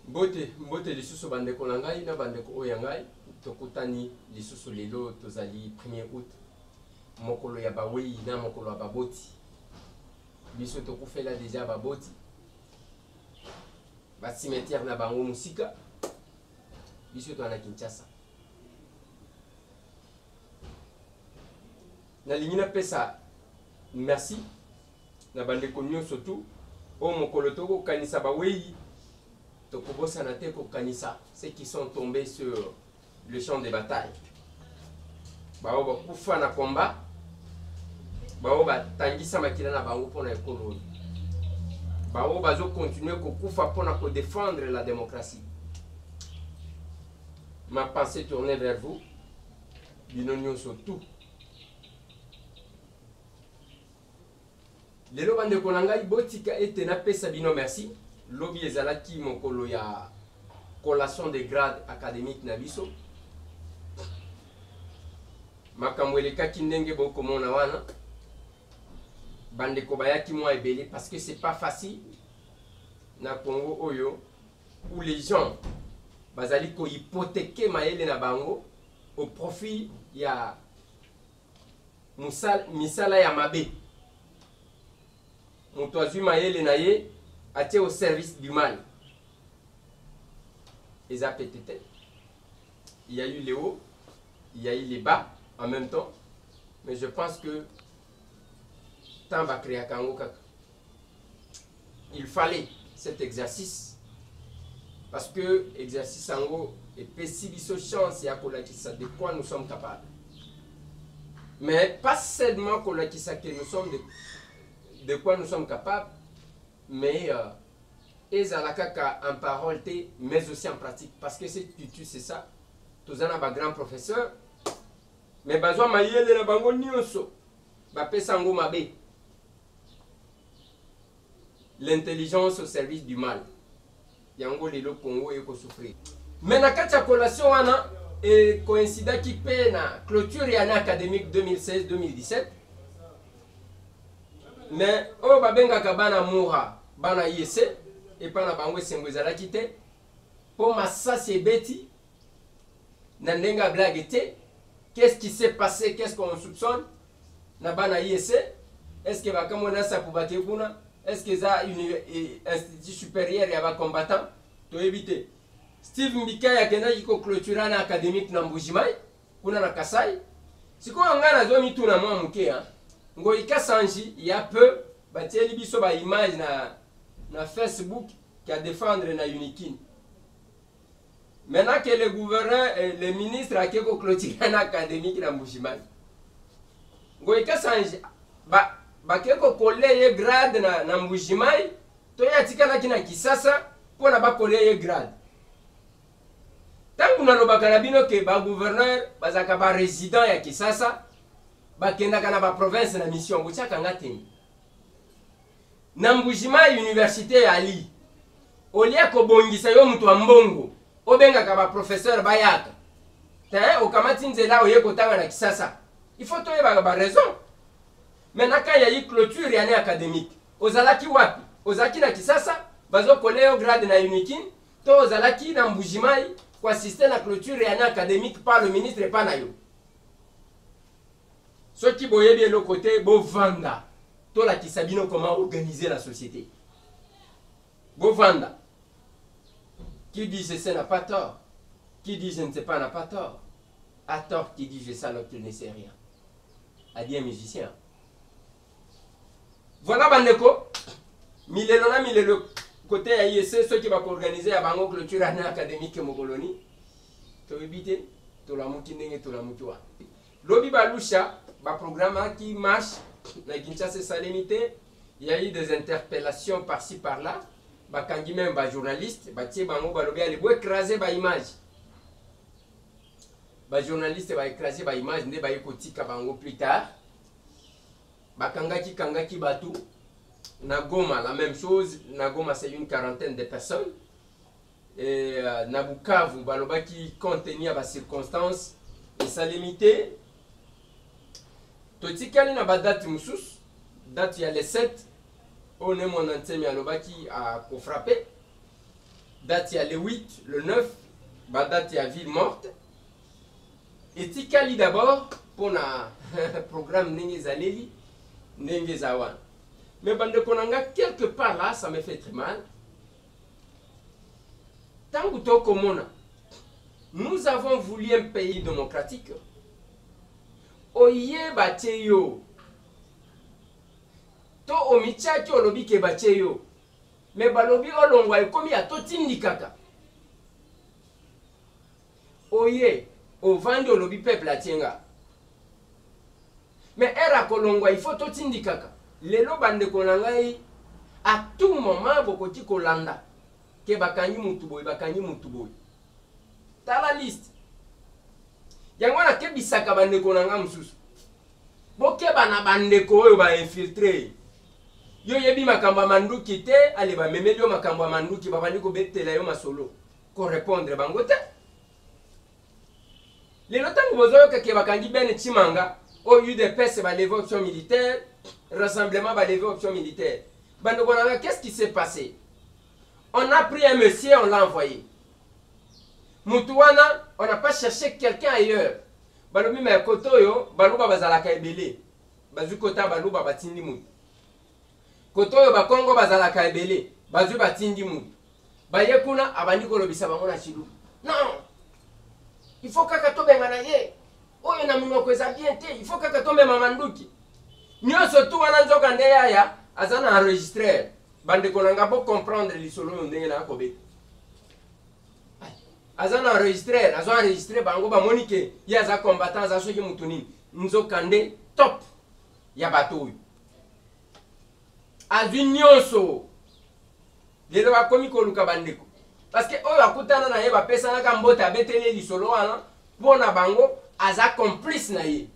Mbote lisusu bandeko na ngai na bandeko oyo ngai tokutani lisusu lelo tozali 1er août mokolo ya bawei na mokolo ya baboti biso tokufela deja baboti ba cimetière na bango musika biso to na Kinshasa na lingina pesa merci na bandeko nyonso tu o mokolo toko kanisa bawei tokobosa na te ko kanisa ceux qui sont tombés sur le champ de bataille bao ba kufa na combat bao ba tangisa makila na bango pona ekolo bao bazo continuer ko kufa pona ko défendre la démocratie. Ma pensée tournée vers vous binonyo surtout lelo bande ko ngai botika ete na pesa bino merci lobi ezalaki mokolo ya collation de grade académique na biso makambo elekaki ndenge bokomona wana bandeko bayaki mwa ebele parce que c'est pas facile na Congo oyo où les gens bazali ko hypothéquer mayele na bango au profit ya misala ya mabe moto azwi mayele na ye atie au service du mal. Les APTT. Il y a eu les hauts, il y a eu les bas en même temps. Mais je pense que tant va créer il fallait cet exercice. Parce que l'exercice en gros est possible chance et à de quoi nous sommes capables. Mais pas seulement que nous sommes de quoi nous sommes capables. Mais ezalaka en parole mais aussi en pratique parce que c'est tu c'est ça tous en ba grand professeur mais bazwa mayele na bango nyonso ba pesa ngo mabe l'intelligence au service du mal yango lelo Congo eko souffrir mais na kati ya collation wana et coïncida ki pe na clôture ya académique 2016-2017 mais o babenga kabana muha bana IEC et pas na bango sengo ezalaki te po masasi ebeti na ndenga blague te. Qu'est-ce qui s'est passé, qu'est-ce qu'on soupçonne na bana IEC? Est-ce que bakamona sa kubate kuna? Est-ce que ça une institut supérieur ya ba combattant to éviter Steve Mbika ya kenda yiko clôture na académique na Mbujimai kuna na Kasai siko ngana zo mitu na mwa muke hein ngo ikasanji ya peu batieli biso ba image na Facebook qui a défendre na Unikin. Maintenant que le gouverneur et le ministre a quelque clôture na académique na Mbujimai ngo ikasanji ba quelque collègue grade na Mbujimai to ya tikala kina Kisasa pona ba collègue grade tangu na lobaka na bino ke ba gouverneur bazaka ba résident ya Kisasa ba kenda kana ba province na mission buchaka ngati na Mbujimai université ya Ali olia ko bongisa yo mtu ambongo obenga ka ba professeur bayaka ta okamati nzela oyeko tanga na Kisasa il faut to yeba ba raison maintenant quand il y a eu clôture ya académique ozalaki wapi ozaki na Kisasa bazo koleo grade na Unikin to ozalaki na Mbujimai pour assister la clôture ya académique par le ministre et pas na yo ceux qui boyent bien le côté bo vanda to la qui sabino comment organiser la société bo vanda qui dit je n'a pas tort qui dit je ne sais pas n'a pas tort à tort qui dit je sais alors qu'il ne sait rien a dit un musicien. Voilà bandeko milelo na milelo côté ya IEC ceux qui va organiser à bango clôture année académique mokoloni to éviter to la mukindenge to la mutwa lobi balusha ba programme qui marche na Kinshasa c'est limité il y a eu des interpellations par-ci par-là ba kangi même ba journaliste ba tie bango ba lobi ali bo écraser ba image ba journaliste ba écraser ba image nde ba ekotika bango plus tard ba kangaki batu na Goma la même chose na Goma c'est une quarantaine de personnes et na Bukavu balobaki contenir ba circonstances et ça limité totikali na ba date musus date ya le 7 on est mon antenne alobaki a ko frapper date ya le 8, le 9, date ya ville morte. Et tikali d'abord pour na programme ndenge zaleli ndenge zawan. Mais bande konanga quelque part là, ça me fait très mal. Tangu toko mona, nous avons voulu un pays démocratique. Oye bateyo. To omichaki olobi ke bateyo. Mais balobi olongwa ekomi ya totindi kaka. Oye, ovandi olobi peuple atienga. Mais era kolongwa il faut totindi kaka. Lelo bande konangai à tout moment bokoti kolanda. Ke bakanyi mutuboy, bakanyi mutuboy. Ta la liste. Yango na kebisaka bande konanga mususu. Bokeba na bande ko oyo ba infiltrer. Yo yebi makambo manduki te, ale ba memeli yo makambo manduki babandi ko betela yo masolo. Ko répondre bango te. Lelo tango bozoyo ke bakangi ben chimanga, au UDPS ba lever option militaire, rassemblement ba lever option militaire. Bande konanga qu'est-ce qui s'est passé? On a pris un monsieur, on l'a envoyé. Mutuana, on n'a pas cherché quelqu'un ailleurs. Balobi me kotoyo, baluba bazalaka ebele. Bazu kota baluba batindi mutu. Kotoyo bakongo bazalaka ebele. Bazu batindi mutu. Baye kuna abandi kolobisa bango na chilu. Non. Il faut kaka tobenga na ye. Oyo na munoko eza bien te. Il faut kaka tombe mamanduki. Nyoso tu wana nzoka nde yaya azana enregistrer. Bande konanga po comprendre lisolo ndenge na kobe. Azana enregistrer, azo enregistrer bango ba monike ya za combattant za soki mutuni nzokande top ya bato. Azu nyonso lelo bakomi koluka bandeko. Parce que oyo akutana na ye ba pesa na kambota abetele lisolo wana pona bango aza complice na ye.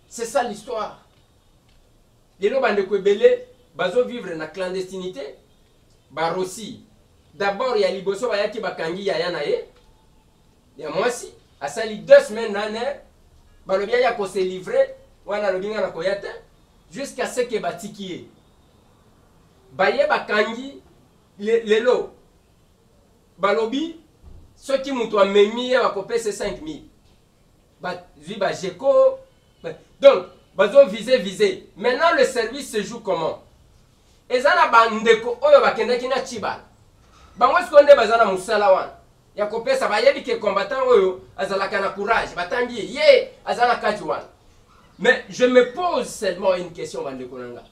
C'est ça l'histoire. Lelo bandeko ebele bazo vivre na clandestinité ba Rossi. D'abord, il y a liboso bayaki bakangi ya na ye. Ya mwasi asali 2 semaines nane balobi ya ko se livrer wana lobinga na koyate jusqu'à ce que batikie. Baye bakangi lelo balobi soki mutu amemi ya bakopesa 5000. Ba ziba jeko. Donc bazo viser. Maintenant le service se joue comment? Ezana bandeko oyo bakendaki na Chibala. Bango sikonde bazana musala wana. Ya kopesa bayebi ke combattant oyo azalaka na courage. Batangi ye azala kati wana. Mais je me pose seulement une question bandeko nanga.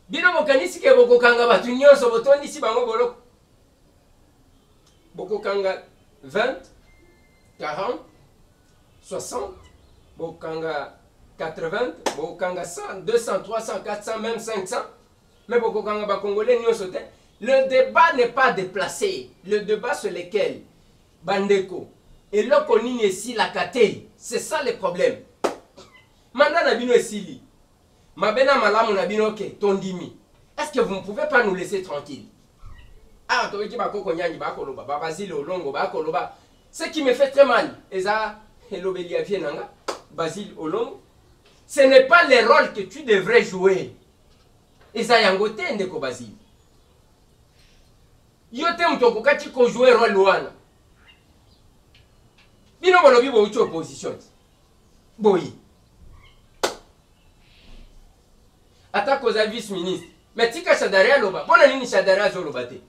Bino bokanisi ke bokokanga batu nyonso botondi si bango boloko. Bokokanga 20, 40, 60, bokanga 80, bokanga 100, 200, 300, 400, même 500. Mais bokokanga ba congolais nyonso te. Le débat n'est pas déplacé. Le débat sur lequel bandeko et l'okonini ici la kate, c'est ça le problème. Manda nabino esili. Mabena malamu nabino ke tondimi. Est-ce que vous ne pouvez pas nous laisser tranquille? Ah, toki bakoko nyanyi bakoloba, babazile olongo bakoloba. Ce qui me fait très mal, eza elobelia vienanga, Basile Olongo, ce n'est pas le rôle que tu devrais jouer. Eza yangote ndeko Basile. Yote mtoko kati ko jouer rôle wana. Bino bolobi bo uchi opposition. Boyi. Ata koza vice ministre. Mais tika Shadaria loba. Bona nini Shadaria zo loba te?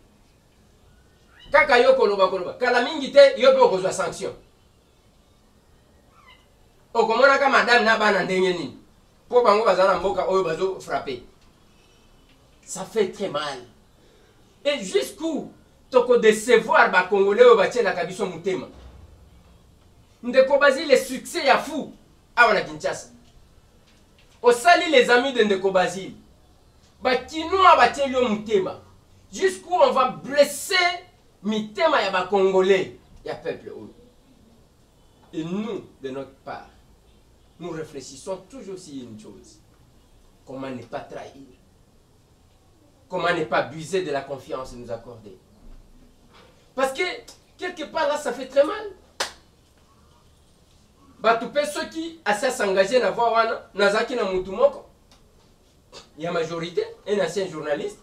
Kaka yoko loba. Kala mingi te yobe okozwa sanction. Okomona ka madame na bana ndenge nini. Po bango bazana mboka oyo bazo frapper. Ça fait très mal. Et jusqu'où toko décevoir ba congolais au batie la kabiso mutema. Ndeko Basile le succès ya fou awana Kinshasa. Au sali les amis de Ndeko Basile. Ba kinoa batie yo mutema. Jusqu'où on va blesser mitema ya ba congolais ya peuple. Et nous de notre part, nous réfléchissons toujours sur une chose. Comment ne pas trahir? Comment ne pas abuser de la confiance nous accorder? Parce que, quelque part là, ça fait très mal. Batoupe ceux qui essaient s'engager dans voie wana, nazaki na mutumoko. Il y a majorité, un ancien journaliste.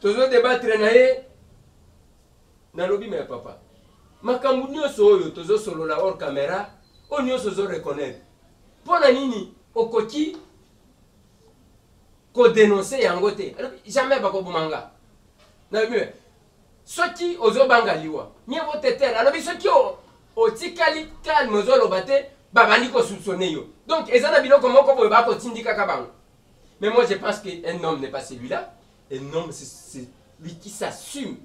tozo débattre na ye na lobi me papa makambu nyonso oyo tozo solola hors caméra o nyonso zo reconnaître pona nini okoki ko dénoncer yango te jamais bakobomanga na mieux soki ozo banga liwa mieux vaut te taire alors soki otikali calme ozo loba te babandi ko soupçonner yo donc ezana biloko moko boye bakotindika ka bango. Mais moi je pense qu'un homme n'est pas celui-là. Un homme c'est lui qui s'assume.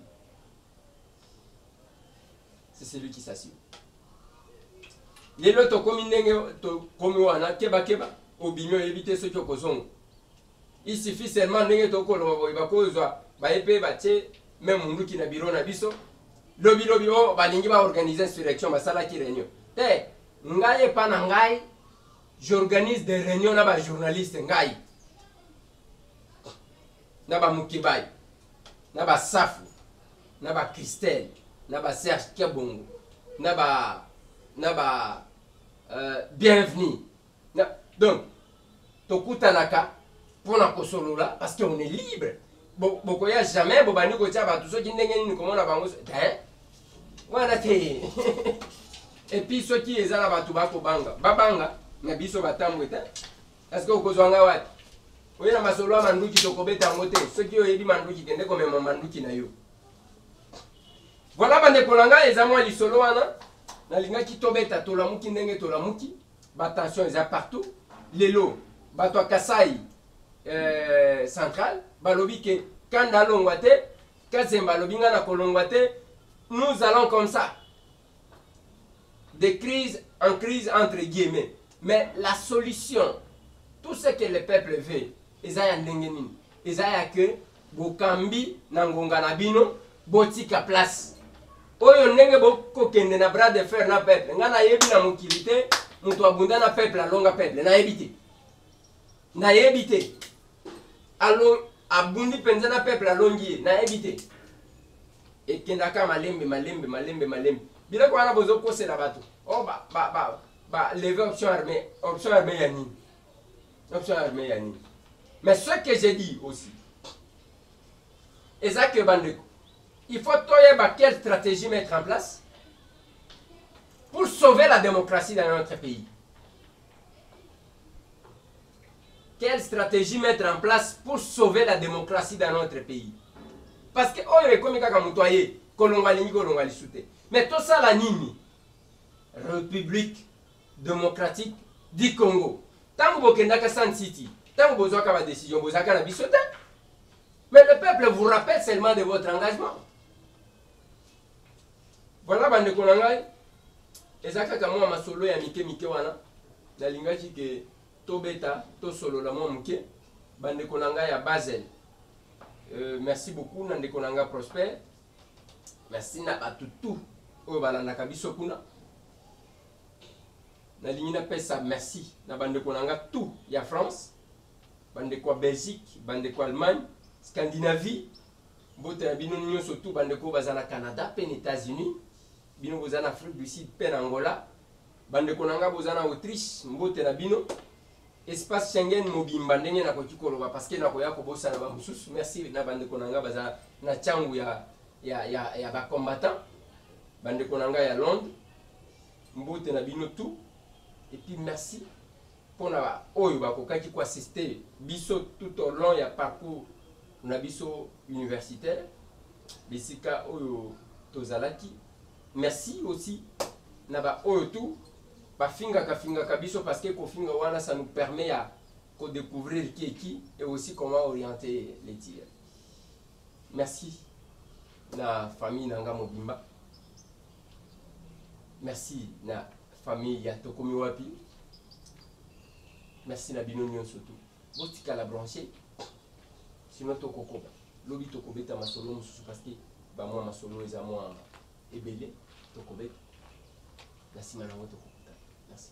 C'est celui qui s'assume. Lelo to komi ndenge to komi wana keba keba obimio éviter ce qui okozongo. Il suffit seulement ndenge to koloba boye bakozwa ba epe batie même mundu ki na biro na biso lobi o balingi ba organiser insurrection basala ki réunion. Te ngai pa na ngai j'organise des réunions na ba journaliste ngai. Naba Mukibai, Naba Safu, Naba Christelle, Naba Serge Kiabongo, Naba Bienvenue. Donc, Tokutanaka, pour la Kosolola, parce qu'on est libre. Beaucoup ya jamais, Bobani Kotiaba, tous ceux qui n'ont comment la banque. Voilà. Et puis ceux qui sont là, Batubako Banga, Babanga, Nabiso Batamweta, est-ce que vous avez un oui, na masolo manduki tokobeta ngote soki oyebi manduki kende komema manduki na yo. Voilà bande kolanga eza mwa lisolo wana na linga ki tobeta tolamuki ndenge tolamuki ba tension eza partout lelo bato Kasai central balobi ke kanda longwa te kazemba lobinga na kolongwa te nous allons comme ça de crise en crise entre guillemets mais la solution tout ce que le peuple veut ezaya ndenge nini ezaya que bokambi na ngonga na bino botika place oyo ndenge bokokende na bras de fer na peuple nga na yebi na mokili te mutu abunda na peuple alonga peuple na yebi te abundi penza na peuple alongi ye na yebi te ekendaka malembe biloko wana bozokosela bato o ba lever option armée ya nini option armée ya nini. Mais ce que j'ai dit aussi, c'est que il faut quelle stratégie mettre en place pour sauver la démocratie dans notre pays. Quelle stratégie mettre en place pour sauver la démocratie dans notre pays. Parce que on est comme Kakamutoye, Kolongali soute. Mais tout ça la nini, République démocratique du Congo. Tant que vous avez San City, tant que vous avez une décision, vous avez une bisote. Mais le peuple vous rappelle seulement de votre engagement. Voilà, bande konangai. Ezaka kama masolo ya mike wana. Na lingachi ke to beta, to solo la mwa muke. Bande konangai ya Basel. Merci beaucoup nande konanga Prosper. Merci na batutu. Oyo balanda biso kuna. Na ligne pesa merci na bande konanga tout ya France bande kwa Belgique bande kwa Allemagne Scandinavie bote na bino nyonso tout bande ko bazana Canada pen États-Unis bino bozana Afrique du Sud pen Angola bande konanga bozana Autriche mbote na bino espace Schengen mobimba ndenge na kokikoloba parce que na koya ko bosana ba mususu merci na bande konanga bazana na changu ya ba combattant bande konanga ya Londres mbote na bino tout. Et puis merci pour la oyo bakokaki ko assister biso tout au long ya parcours na biso universitaire bisika oyo tozalaki. Merci aussi na ba oyo tout ba finga ka biso parce que ko finga wana ça nous permet à découvrir qui est qui et aussi comment orienter les tirs. Merci na famille nanga mobimba. Merci na famille ya Tokomi Wapi. Merci na bino nyon surtout. Botika la branché. Sinon tokoko. Lobi tokobeta masolo mususu parce que ba moi masolo eza moi ebele tokobeta. Merci manango tokokota. Merci.